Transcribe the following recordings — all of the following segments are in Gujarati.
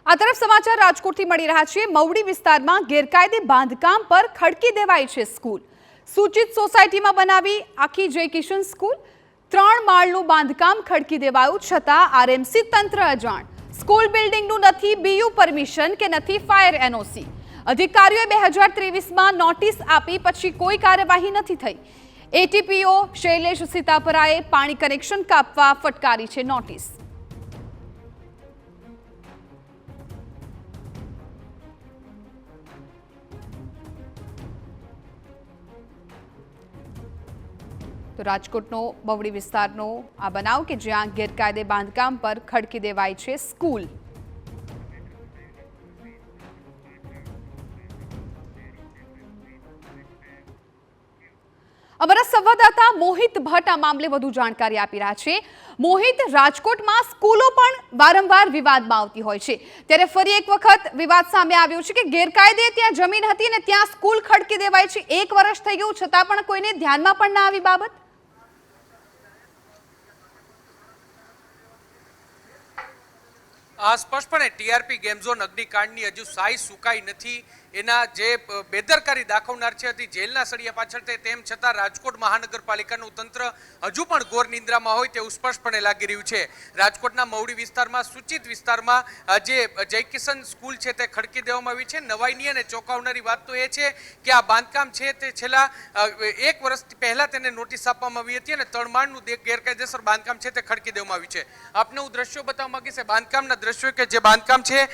આ તરફ સમાચાર રાજકોટથી મળી રહ્યા છે। મવડી વિસ્તારમાં ગેરકાયદે બાંધકામ પર ખડકી દેવાઈ છે સ્કૂલ। સૂચિત સોસાયટીમાં બનાવી આખી જય કિશન સ્કૂલ 3 માળનું બાંધકામ ખડકી દેવાયું છતાં આરએમસી તંત્ર અજાણ। સ્કૂલ બિલ્ડિંગનું નથી બીયુ પરમિશન કે નથી ફાયર એનઓસી। અધિકારીઓએ 2023માં નોટિસ આપી પછી કોઈ કાર્યવાહી નથી થઈ। એટીપીઓ શૈલેષ સીતાપરાએ પાણી કનેક્શન કાપવા ફટકારી છે નોટિસ। તો રાજકોટનો મવડી વિસ્તારનો આ બનાવ કે જ્યાં ગેરકાયદે બાંધકામ પર ખડકી દેવાઈ છે સ્કૂલ। અમારા સંવાદદાતા મોહિત ભટ્ટ આ મામલે વધુ જાણકારી આપી રહ્યા છે। મોહિત, રાજકોટમાં સ્કૂલો પણ વારંવાર વિવાદમાં આવતી હોય છે, ત્યારે ફરી એક વખત વિવાદ સામે આવ્યો છે કે ગેરકાયદે ત્યાં જમીન હતી અને ત્યાં સ્કૂલ ખડકી દેવાઈ છે। 1 વર્ષ થઈ ગયું છતાં પણ કોઈને ધ્યાનમાં પણ ના આવી બાબત। સ્પષ્ટપણે ટીઆરપી ગેમ ઝોન અગ્નિકાંડની હજુ સાઈ સુકાઈ નથી। એના જે બેદરકારી દાખવનાર છે હતી જેલના સળિયા પાછળ તેમ છતાં રાજકોટ મહાનગરપાલિકાનું તંત્ર હજુ પણ ઘોર નિંદ્રામાં હોય તેવું સ્પષ્ટપણે લાગી રહ્યું છે। રાજકોટના મવડી વિસ્તારમાં સૂચિત વિસ્તારમાં જે જય કિશન સ્કૂલ છે તે ખડકી દેવામાં આવી છે। નવાઈની અને ચોંકાવનારી વાત તો એ છે કે આ બાંધકામ છે તે છેલ્લા 1 વર્ષ પહેલા તેને નોટિસ આપવામાં આવી હતી અને 3 માળનું ગેરકાયદેસર બાંધકામ છે તે ખડકી દેવામાં આવ્યું છે। આપને હું દ્રશ્યો બતાવવા માંગીશ। બાંધકામના દ્રશ્યો કે જે બાંધકામ છે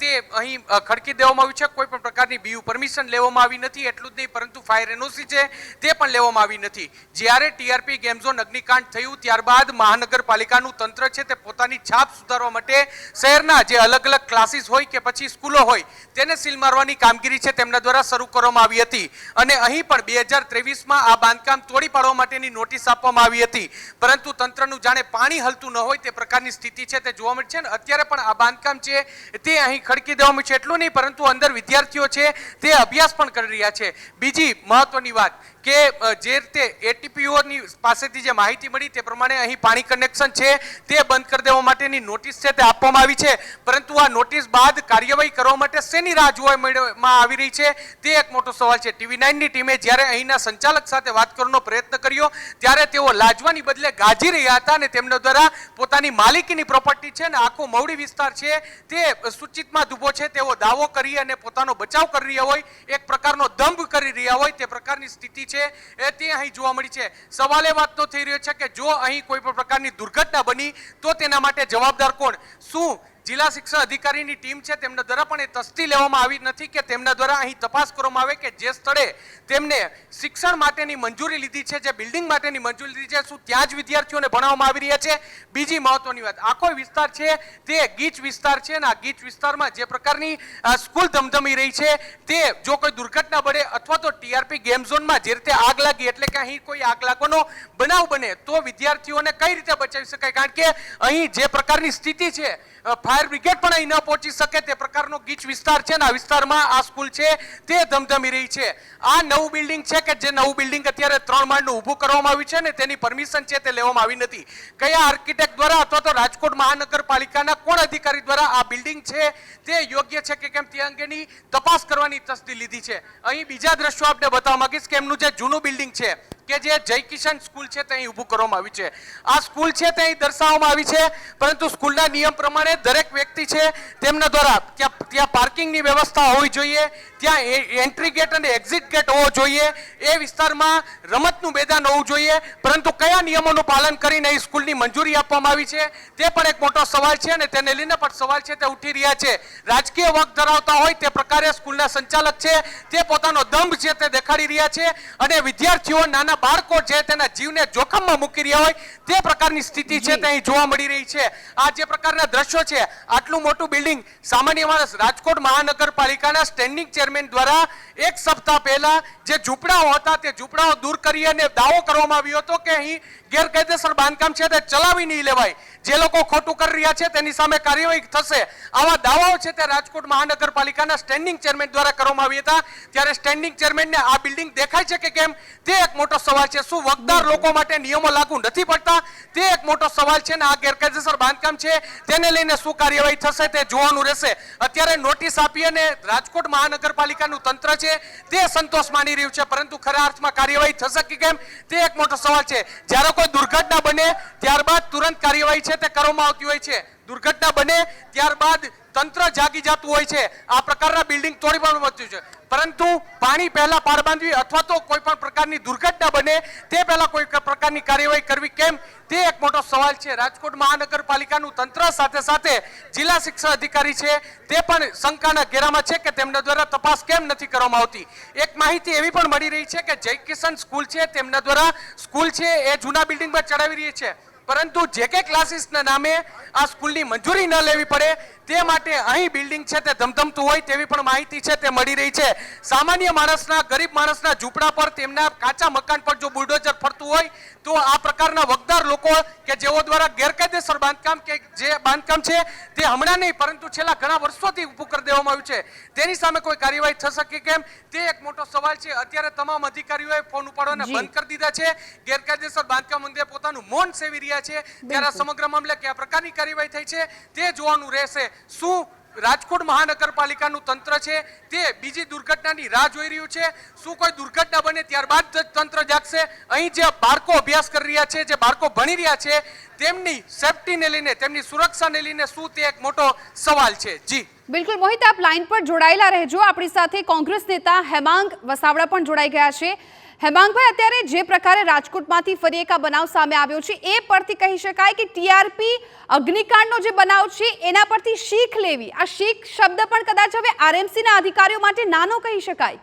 તે અહીં ખડકી દેવામાં આવ્યું છે। કોઈ પણ પ્રકારની બીયુ પરમિશન લેવામાં આવી નથી। એટલું જ નહીં પરંતુ ફાયર એનઓસી છે તે પણ લેવામાં આવી નથી। જ્યારે ટીઆરપી ગેમ ઝોન અગ્નિકાંડ થયું ત્યારબાદ મહાનગરપાલિકાનું તંત્ર છે તે પોતાની છાપ સુધારવા માટે શહેરના જે અલગ અલગ ક્લાસીસ હોય કે પછી સ્કૂલો હોય તેને સીલ મારવાની કામગીરી છે તેમના દ્વારા શરૂ કરવામાં આવી હતી અને અહીં પણ 2023માં આ બાંધકામ તોડી પાડવા માટેની નોટિસ આપવામાં આવી હતી, પરંતુ તંત્રનું જાણે પાણી હલતું ન હોય તે પ્રકારની સ્થિતિ છે તે જોવા મળે છે। અત્યારે પણ આ બાંધકામ છે તે અહીં ખડકી દેવામાં છે। એટલું નહીં પરંતુ અંદર વિદ્યાર્થીઓ છે તે અભ્યાસ પણ કરી રહ્યા છે। બીજી મહત્વની વાત કે જે રીતે એટીપીઓની પાસેથી જે માહિતી મળી તે પ્રમાણે અહીં પાણી કનેક્શન છે તે બંધ કરી દેવા માટેની નોટિસ છે તે આપવામાં આવી છે, પરંતુ આ નોટિસ બાદ કાર્યવાહી કરવા માટે શેની રાહ જોવામાં આવી રહી છે તે એક મોટો સવાલ છે। TV9ની ટીમે જ્યારે અહીંના સંચાલક સાથે વાત કરવાનો પ્રયત્ન કર્યો ત્યારે તેઓ લાજવાની બદલે ગાજી રહ્યા હતા અને તેમના દ્વારા પોતાની માલિકીની પ્રોપર્ટી છે ને આખો મવડી વિસ્તાર છે તે સૂચિતમાં ડૂબો છે તેવો દાવો કરી અને પોતાનો બચાવ કરી રહ્યા હોય, એક પ્રકારનો દંભ કરી રહ્યા હોય તે પ્રકારની સ્થિતિ તે અહીં જોવા મળી છે। સવાલ એ વાતનો થઈ રહ્યો છે કે જો અહીં કોઈ પણ પ્રકારની દુર્ઘટના બની તો તેના માટે જવાબદાર કોણ? શું જિલ્લા શિક્ષણ અધિકારીની ટીમ છે તેમના દ્વારા પણ એ તસ્દી લેવામાં આવી નથી કે તેમના દ્વારા અહીં તપાસ કરવામાં આવે કે જે સ્થળે તેમને શિક્ષણ માટેની મંજૂરી લીધી છે, જે બિલ્ડિંગ માટેની મંજૂરી લીધી છે, શું ત્યાં જ વિદ્યાર્થીઓને ભણાવવામાં આવી રહ્યા છે? બીજી મહત્વની વાત, આખો વિસ્તાર છે તે ગીચ વિસ્તાર છે અને આ ગીચ વિસ્તારમાં જે પ્રકારની સ્કૂલ ધમધમી રહી છે તે જો કોઈ દુર્ઘટના બને અથવા તો ટીઆરપી ગેમ ઝોનમાં જે રીતે આગ લાગી એટલે કે અહીં કોઈ આગ લાગવાનો બનાવ બને તો વિદ્યાર્થીઓને કઈ રીતે બચાવી શકાય? કારણ કે અહીં જે પ્રકારની સ્થિતિ છે ફાયર બ્રિગેડ પણ અહીં ન પહોંચી શકે તે પ્રકારનો ગીચ વિસ્તાર છે ને આ વિસ્તારમાં આ સ્કૂલ છે તે ધમધમી રહી છે। આ નવું બિલ્ડિંગ છે કે જે નવું બિલ્ડિંગ અત્યારે 3 માળનું ઊભું કરવામાં આવ્યું છે ને તેની પરમિશન છે તે લેવામાં આવી નથી। કયા આર્કિટેક્ટ દ્વારા અથવા તો રાજકોટ મહાનગરપાલિકાના કોણ અધિકારી દ્વારા આ બિલ્ડિંગ છે તે યોગ્ય છે કે કેમ તે અંગેની તપાસ કરવાની તસ્દી લીધી છે। અહીં બીજા દ્રશ્યો આપણે બતાવવા માંગીશ કે એમનું જે જૂનું બિલ્ડિંગ છે કે જે જય કિશન સ્કૂલ છે તે અહીં ઊભું કરવામાં આવી છે। આ સ્કૂલ છે તે અહીં દર્શાવવામાં આવી છે, પરંતુ સ્કૂલના નિયમ પ્રમાણે દરેક વ્યક્તિ છે તેમના દ્વારા ત્યાં પાર્કિંગની વ્યવસ્થા હોવી જોઈએ, ત્યાં એન્ટ્રી ગેટ અને એક્ઝિટ ગેટ હોવો જોઈએ, એ વિસ્તારમાં રમતનું મેદાન હોવું જોઈએ, પરંતુ કયા નિયમોનું પાલન કરીને અહીં સ્કૂલની મંજૂરી આપવામાં આવી છે તે પણ એક મોટો સવાલ છે અને તેને લઈને પણ સવાલ છે તે ઉઠી રહ્યા છે। રાજકીય વક ધરાવતા હોય તે પ્રકારે સ્કૂલના સંચાલક છે તે પોતાનો દંભ છે તે દેખાડી રહ્યા છે અને વિદ્યાર્થીઓ નાના બાળકો છે તેના જીવને જોખમમાં મૂકી રહ્યા હોય તે પ્રકારની સ્થિતિ છે તે અહીં જોવા મળી રહી છે। આ જે પ્રકારના દ્રશ્યો છે, આટલું મોટું બિલ્ડિંગ સામાન્ય માણસ રાજકોટ મહાનગરપાલિકાના સ્ટેન્ડિંગ ચેરમેન દ્વારા 1 સપ્તાહ પહેલા જે ઝૂંપડાઓ હતા તે ઝૂંપડાઓ દૂર કરી અને દાવો કરવામાં આવ્યો હતો કે અહીં ગેરકાયદેસર બાંધકામ છે તે ચલાવી નહીં લેવાય, જે લોકો ખોટું કરી રહ્યા છે તેની સામે કાર્યવાહી થશે, આવા દાવાઓ છે તે રાજકોટ મહાનગરપાલિકાના સ્ટેન્ડિંગ ચેરમેન દ્વારા કરવામાં આવ્યા હતા. ત્યારે સ્ટેન્ડિંગ ચેરમેનને આ બિલ્ડિંગ દેખાય છે કે કેમ તે એક મોટો સવાલ છે. શું વગદાર લોકો માટે નિયમો લાગુ નથી પડતા તે એક મોટો સવાલ છે, ને આ ગેરકાયદેસર બાંધકામ છે તેને લઈને શું કાર્યવાહી થશે તે જોવાનું રહેશે. અત્યારે નોટિસ આપી અને રાજકોટ મહાનગરપાલિકાનું તંત્ર છે તે સંતોષ માની રહ્યું છે, પરંતુ ખરા અર્થમાં કાર્યવાહી થશે કે કેમ તે એક મોટો સવાલ છે. જ્યારે કોઈ દુર્ઘટના બને ત્યારબાદ તુરંત કાર્યવાહી છે તે કરવામાં આવતી હોય છે. દુર્ઘટના બને ત્યારબાદ તંત્ર જાગી જતું હોય છે. આ પ્રકારના બિલ્ડિંગ તોડી પણ વધ્યું છે, પરંતુ પાણી પહેલા પાર બાંધવી અથવા તો કોઈ પણ પ્રકારની દુર્ઘટના બને તે પહેલા કોઈ પ્રકારની કાર્યવાહી કરવી કેમ તે એક મોટો સવાલ છે. રાજકોટ મહાનગરપાલિકાનું તંત્ર સાથે સાથે જિલ્લા શિક્ષણ અધિકારી છે તે પણ શંકાના ઘેરામાં છે કે તેમના દ્વારા તપાસ કેમ નથી કરવામાં આવતી. એક માહિતી એવી પણ મળી રહી છે કે જય કિશન સ્કૂલ છે તેમના દ્વારા સ્કૂલ છે એ જૂના બિલ્ડિંગમાં ચડાવી રહી છે, પરંતુ JK ક્લાસીસના નામે આ સ્કૂલની મંજૂરી ન લેવી પડે તે માટે અહીં બિલ્ડિંગ છે તે ધમધમતું હોય તેવી પણ માહિતી છે તે મળી રહી છે. સામાન્ય માણસના, ગરીબ માણસના ઝૂંપડા પર, તેમના કાચા મકાન પર જો બુલડોઝર ફરતું હોય તો આ પ્રકારના વગદાર લોકો કે જેઓ દ્વારા ગેરકાયદેસર બાંધકામ કે જે બાંધકામ છે તે હમણાં નહીં પરંતુ છેલ્લા ઘણા વર્ષોથી ઊભું કરી દેવામાં આવ્યું છે, તેની સામે કોઈ કાર્યવાહી થશે કે કેમ તે એક મોટો સવાલ છે. અત્યારે તમામ અધિકારીઓએ ફોન ઉપાડવાને બંધ કરી દીધા છે, ગેરકાયદેસર બાંધકામ અંગે પોતાનું મૌન સેવી રહ્યા છે. ત્યારે આ સમગ્ર મામલે કયા પ્રકારની કાર્યવાહી થઈ છે તે જોવાનું રહેશે. શું રાજકોટ મહાનગરપાલિકાનું તંત્ર છે તે બીજી દુર્ઘટનાની રાહ જોઈ રહ્યું છે? શું કોઈ દુર્ઘટના બને ત્યારબાદ જ તંત્ર જાગશે? અહીં જે બાળકો અભ્યાસ કરી રહ્યા છે, જે બાળકો ભણી રહ્યા છે, તેમની સેફટીને લઈને, તેમની સુરક્ષાને લઈને શું તે એક મોટો સવાલ છે. જી બિલકુલ મોહિત, આપ લાઈન પર જોડાયેલા રહેજો. આપણી સાથે કોંગ્રેસ નેતા હેમાંગ વસાવડા પણ જોડાઈ ગયા છે. હેમાંગભાઈ, અત્યારે જે પ્રકારે રાજકોટમાંથી ફરી એક બનાવ સામે આવ્યો છે એ પરથી કહી શકાય કે TRP અગ્નિકાંડનો જે બનાવ છે એના પરથી શીખ લેવી, આ શીખ શબ્દ પણ કદાચ હવે RMC ના અધિકારીઓ માટે નાનો કહી શકાય.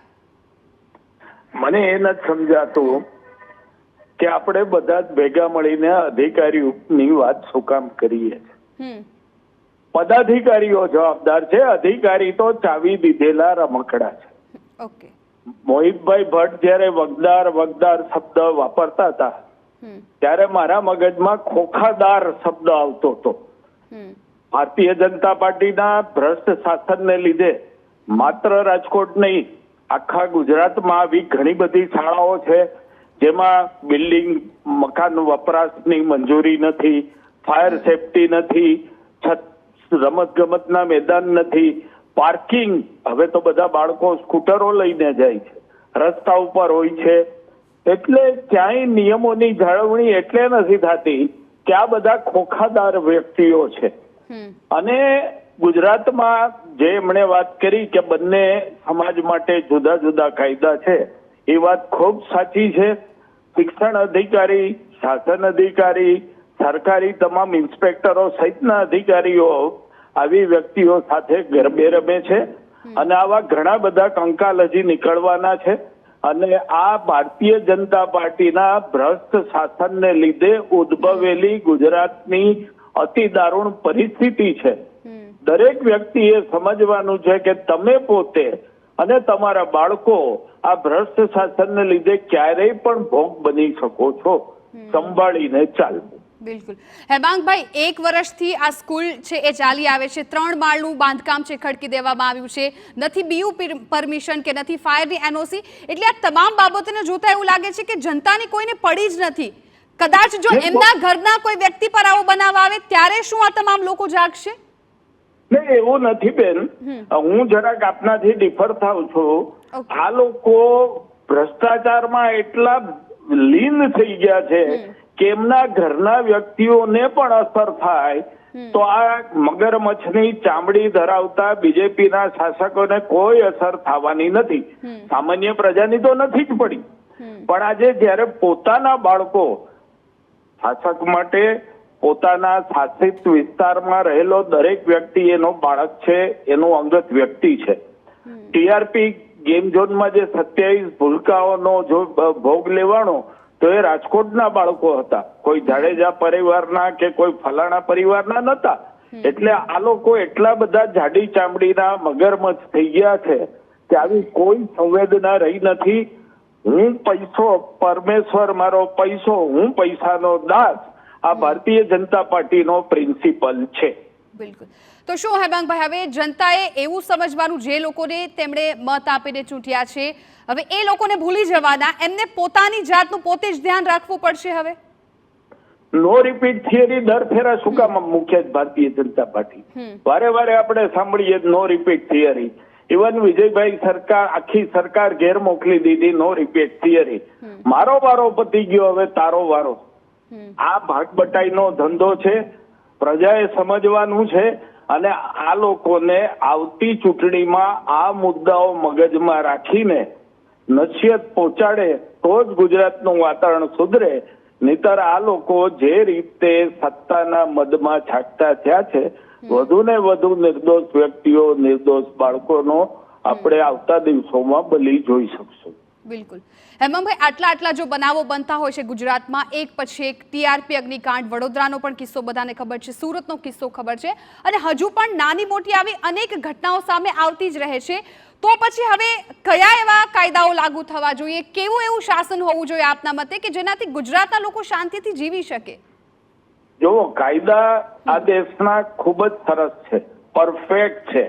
મને એ નથી સમજાતું કે આપણે બધા જ ભેગા મળીને અધિકારીઓની વાત શું કામ કરીએ. પદાધિકારીઓ જવાબદાર છે, અધિકારી તો ચાવી દીધેલા રમકડા છે. ઓકે, મોહિતભાઈ ભટ્ટ જયારે વગદાર શબ્દ વાપરતા હતા ત્યારે મારા મગજમાં ખોખાદાર શબ્દ આવતો હતો. ભારતીય જનતા પાર્ટીના ભ્રષ્ટ શાસનને લીધે માત્ર રાજકોટ નહીં, આખા ગુજરાતમાં આવી ઘણી બધી શાળાઓ છે જેમાં બિલ્ડિંગ, મકાન વપરાશની મંજૂરી નથી, ફાયર સેફટી નથી, રમતગમતના મેદાન નથી, પાર્કિંગ, હવે તો બધા બાળકો સ્કૂટરો લઈને જાય છે, રસ્તા ઉપર હોય છે. એટલે ક્યાંય નિયમોની જાળવણી એટલે નથી થતી કે આ બધા ખોખાદાર વ્યક્તિઓ છે. અને ગુજરાતમાં જે એમણે વાત કરી કે બંને સમાજ માટે જુદા જુદા કાયદા છે, એ વાત ખૂબ સાચી છે. શિક્ષણ અધિકારી, શાસન અધિકારી, સરકારી તમામ ઇન્સ્પેક્ટરો સહિતના અધિકારીઓ આવી વ્યક્તિઓ સાથે ગરબે રમે છે અને આવા ઘણા બધા કંકાલ હજી નીકળવાના છે. અને આ ભારતીય જનતા પાર્ટીના ભ્રષ્ટ શાસનને લીધે ઉદ્ભવેલી ગુજરાતની અતિ દારૂણ પરિસ્થિતિ છે. દરેક વ્યક્તિએ સમજવાનું છે કે તમે પોતે અને તમારા બાળકો આ ભ્રષ્ટ શાસનને લીધે ક્યારેય પણ ભોગ બની શકો છો. સંભાળીને ચાલવું. બિલકુલ. હેમાંગભાઈ, 1 વર્ષથી આ સ્કૂલ છે એ ચાલી આવે છે, 3 માળનું બાંધકામ છે ખડકી દેવામાં આવ્યું છે, નથી BU પરમિશન કે નથી ફાયરની NOC, એટલે આ તમામ બાબતોને જોતા એવું લાગે છે કે જનતાની કોઈને પડી જ નથી. કદાચ જો એમના ઘરના કોઈ વ્યક્તિ પર આવો બનાવ આવે ત્યારે શું આ તમામ લોકો જાગશે? નહીં, એવું નથી બેન. હું જરાક આપનાથી ડિફર થાઉં છું. આ લોકો ભ્રષ્ટાચારમાં એટલા લીન થઈ ગયા છે કે એમના ઘરના વ્યક્તિઓને પણ અસર થાય તો આ મગરમચ્છની ચામડી ધરાવતા બીજેપીના શાસકોને કોઈ અસર થવાની નથી. સામાન્ય પ્રજાની તો નથી જ પડી. પણ આજે જયારે પોતાના બાળકો, શાસક માટે પોતાના શાસિત વિસ્તારમાં રહેલો દરેક વ્યક્તિ એનો બાળક છે, એનો અંગત વ્યક્તિ છે. TRP ગેમ ઝોનમાં જે 27 ભૂલકાઓનો જો ભોગ લેવાનો તો એ રાજકોટના બાળકો હતા, કોઈ જાડેજા પરિવારના કે કોઈ ફલાણા પરિવારના નતા. એટલે આ લોકો એટલા બધા જાડી ચામડીના મગરમચ્છ થઈ ગયા છે કે આવી કોઈ સંવેદના રહી નથી. હું પૈસો, પરમેશ્વર મારો પૈસો, હું પૈસાનો દાસ, આ ભારતીય જનતા પાર્ટીનો પ્રિન્સિપલ છે. બિલકુલ. તો શું હેમાંગભાઈ, હવે જનતાએ એવું સમજવાનું, જે લોકોને તેમણે મત આપીને ચૂંટ્યા છે, હવે એ લોકોને ભૂલી જવાના, એમને પોતાની જાતનું પોતે જ ધ્યાન રાખવું પડશે? હવે નો રિપીટ થિયરી દર ફેરા શું કામ મુખ્ય ભારતીય જનતા પાર્ટી? વારે વારે આપણે સાંભળીએ નો રિપીટ થિયરી. ઇવન વિજયભાઈ સરકાર, આખી સરકાર ઘેર મોકલી દીધી, નો રિપીટ થિયરી. મારો વારો પતી ગયો, હવે તારો વારો. આ ભાગબટાઈનો ધંધો છે, પ્રજાએ સમજવાનું છે. અને આ લોકોને આવતી ચૂંટણીમાં આ મુદ્દાઓ મગજમાં રાખીને નસીહત પહોંચાડે તો જ ગુજરાતનું વાતાવરણ સુધરે. નહીતર આ લોકો જે રીતે સત્તાના મદમાં છાંટતા થયા છે, વધુ ને વધુ નિર્દોષ વ્યક્તિઓ, નિર્દોષ બાળકોનો આપણે આવતા દિવસોમાં બલી જોઈ શકશું. બિલકુલ. હેમાંગભાઈ, આટલા જો બનાવો બનતા હોય છે ગુજરાતમાં, એક પછી એક, ટીઆરપી અગ્નિકાંડ, વડોદરાનો પણ કિસ્સો બધાને ખબર છે, સુરતનો કિસ્સો ખબર છે, અને હજુ પણ નાની મોટી આવી અનેક ઘટનાઓ સામે આવતી જ રહે છે. તો પછી હવે કયા એવા કાયદાઓ લાગુ થવા જોઈએ, કેવું એવું શાસન હોવું જોઈએ આપના મતે કે જેનાથી ગુજરાતના લોકો શાંતિથી જીવી શકે? જો કાયદા આ દેશના ખૂબ જ સરસ છે, પરફેક્ટ છે,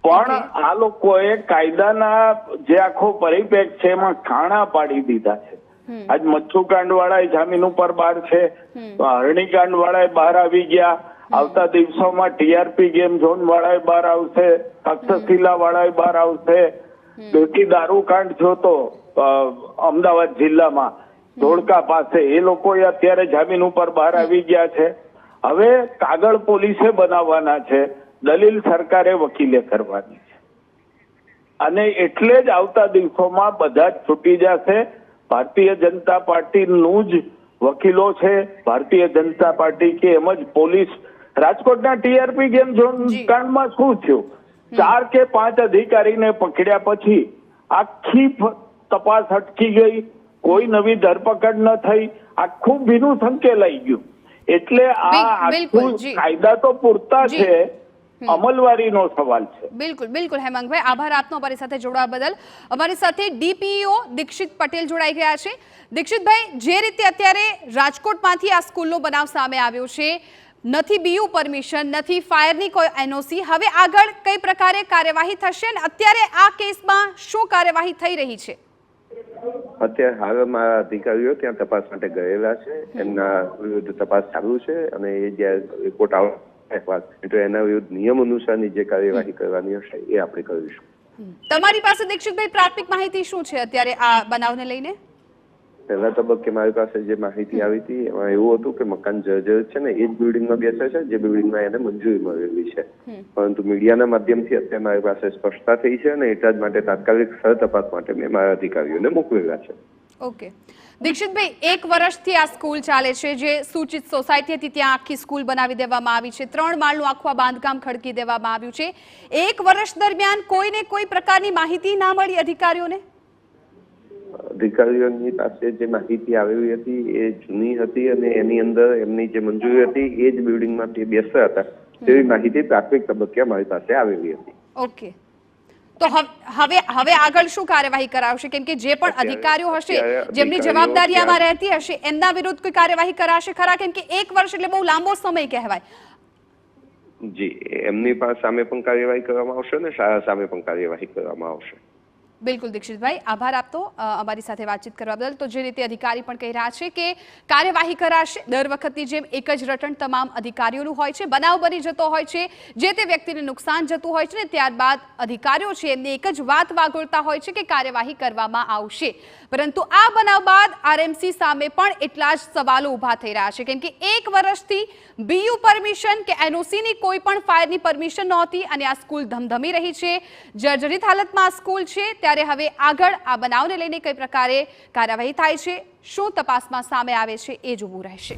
પણ આ લોકોએ કાયદાના જે આખો પરિપ્રેક્ષ છે એમાં ખાણા પાડી દીધા છે. આજ મચ્છુકાંડ વાળા જામીન ઉપર બહાર છે, હરણીકાંડ વાળા બહાર આવી ગયા, આવતા દિવસોમાં ટીઆરપી ગેમ ઝોન વાળા બહાર આવશે, તક્ષશિલા વાળા બહાર આવશે. બેટી દારૂ કાંડ થયો તો અમદાવાદ જિલ્લામાં ધોળકા પાસે, એ લોકો અત્યારે જામીન ઉપર બહાર આવી ગયા છે. હવે કાગળ પોલીસે બનાવવાના છે, દલીલ સરકારે વકીલે કરવાની છે. અને એટલે જ આવતા દિવસોમાં બધા જ છૂટી જશે. ભારતીય જનતા પાર્ટીનું જ વકીલો છે, ભારતીય જનતા પાર્ટી કે એમ જ પોલીસ. રાજકોટના ટીઆરપી ગેમ ઝોન કાંડમાં શું થયું? 4 કે 5 અધિકારીને પકડ્યા પછી આખી તપાસ અટકી ગઈ, કોઈ નવી ધરપકડ ન થઈ, આખું ભીનું સંકેલાઈ ગયું. એટલે આ આખું કાયદા તો પૂરતા છે, અમલવારીનો સવાલ છે. બિલકુલ હેમાંગભાઈ, આભાર આપનો અમારી સાથે જોડાવા બદલ. અમારી સાથે ડીપીઓ દીક્ષિત પટેલ જોડાઈ ગયા છે. દીક્ષિતભાઈ, જે રીતે અત્યારે રાજકોટમાંથી આ સ્કૂલનો બનાવ સામે આવ્યો છે, નથી બીયુ પરમિશન, નથી ફાયરની કોઈ એનઓસી, હવે આગળ કઈ પ્રકારે કાર્યવાહી થશે અને અત્યારે આ કેસમાં શું કાર્યવાહી થઈ રહી છે? અત્યારે હાલમાં અધિકારીઓ ત્યાં તપાસ માટે ગયેલા છે, એમના વિરુદ્ધ તપાસ ચાલુ છે, અને એ જ્યારે રિપોર્ટ આવે તો એના વિરુદ્ધ નિયમ અનુસારની જે કાર્યવાહી કરવાની હશે એ આપણે કરીશું. તમારી પાસે દીક્ષિતભાઈ પ્રાથમિક માહિતી શું છે અત્યારે આ બનાવને લઈને? પહેલા તબક્કે મારી પાસે જે માહિતી આવી હતી એમાં એવું હતું કે મકાન જર્જરિત છે ને એ જ બિલ્ડિંગમાં બેસે છે જે બિલ્ડિંગમાં એને મંજૂરી મળેલી છે, પરંતુ મીડિયાના માધ્યમથી અત્યારે મારી પાસે સ્પષ્ટતા થઈ છે અને એટલા જ માટે તાત્કાલિક સ્થળ તપાસ માટે મેં મારા અધિકારીઓને મોકલેલા છે. ઓકે દીક્ષિતભાઈ, 1 વર્ષથી આ સ્કૂલ ચાલે છે, જે સૂચિત સોસાયટી હતી ત્યાં આખી સ્કૂલ બનાવી દેવામાં આવી છે, 3 માળનું આખું બાંધકામ ખડકી દેવામાં આવ્યું છે. 1 વર્ષ દરમિયાન કોઈને કોઈ પ્રકારની માહિતી ના મળી અધિકારીઓને? અધિકારીઓની પાસે જે માહિતી આવેલી હતી એ જૂની હતી અને એની અંદર એમની જે મંજૂરી હતી એ જ બિલ્ડિંગમાં તે બેસતા હતા તેવી માહિતી પ્રાથમિક તબક્કે મારી પાસે આવેલી હતી. ઓકે, તો હવે આગળ શું કાર્યવાહી કરાવશે? કેમ કે જે પણ અધિકારીઓ હશે, જેમની જવાબદારી આમાં રહેતી હશે, એમના વિરુદ્ધ કોઈ કાર્યવાહી કરાશે ખરા? કેમ કે 1 વર્ષ એટલે બહુ લાંબો સમય કહેવાય. જી, એમની પાસે સામે પણ કાર્યવાહી કરવામાં આવશે અને શાળા સામે પણ કાર્યવાહી કરવામાં આવશે. બિલકુલ દીક્ષિતભાઈ, આભાર આપતો અમારી સાથે વાતચીત કરવા બદલ. તો જે રીતે અધિકારી પણ કહી રહ્યા છે કે કાર્યવાહી કરાશે, દર વખતની જેમ એક જ રટણ તમામ અધિકારીઓનું હોય છે. બનાવ બની જતો હોય છે, જે તે વ્યક્તિને નુકસાન જતું હોય છે ને ત્યારબાદ અધિકારીઓ છે એમને એક જ વાત વાગોળતા હોય છે કે કાર્યવાહી કરવામાં આવશે. પરંતુ આ બનાવ બાદ આરએમસી સામે પણ એટલા જ સવાલો ઊભા થઈ રહ્યા છે, કેમ કે 1 વર્ષથી બીયુ પરમિશન કે એનઓસીની કોઈ પણ ફાયરની પરમિશન નહોતી અને આ સ્કૂલ ધમધમી રહી છે, જર્જરિત હાલતમાં આ સ્કૂલ છે. ત્યારે હવે આગળ આ બનાવને લઈને કઈ પ્રકારે કાર્યવાહી થાય છે, શું તપાસમાં સામે આવે છે, એ જોવું રહેશે.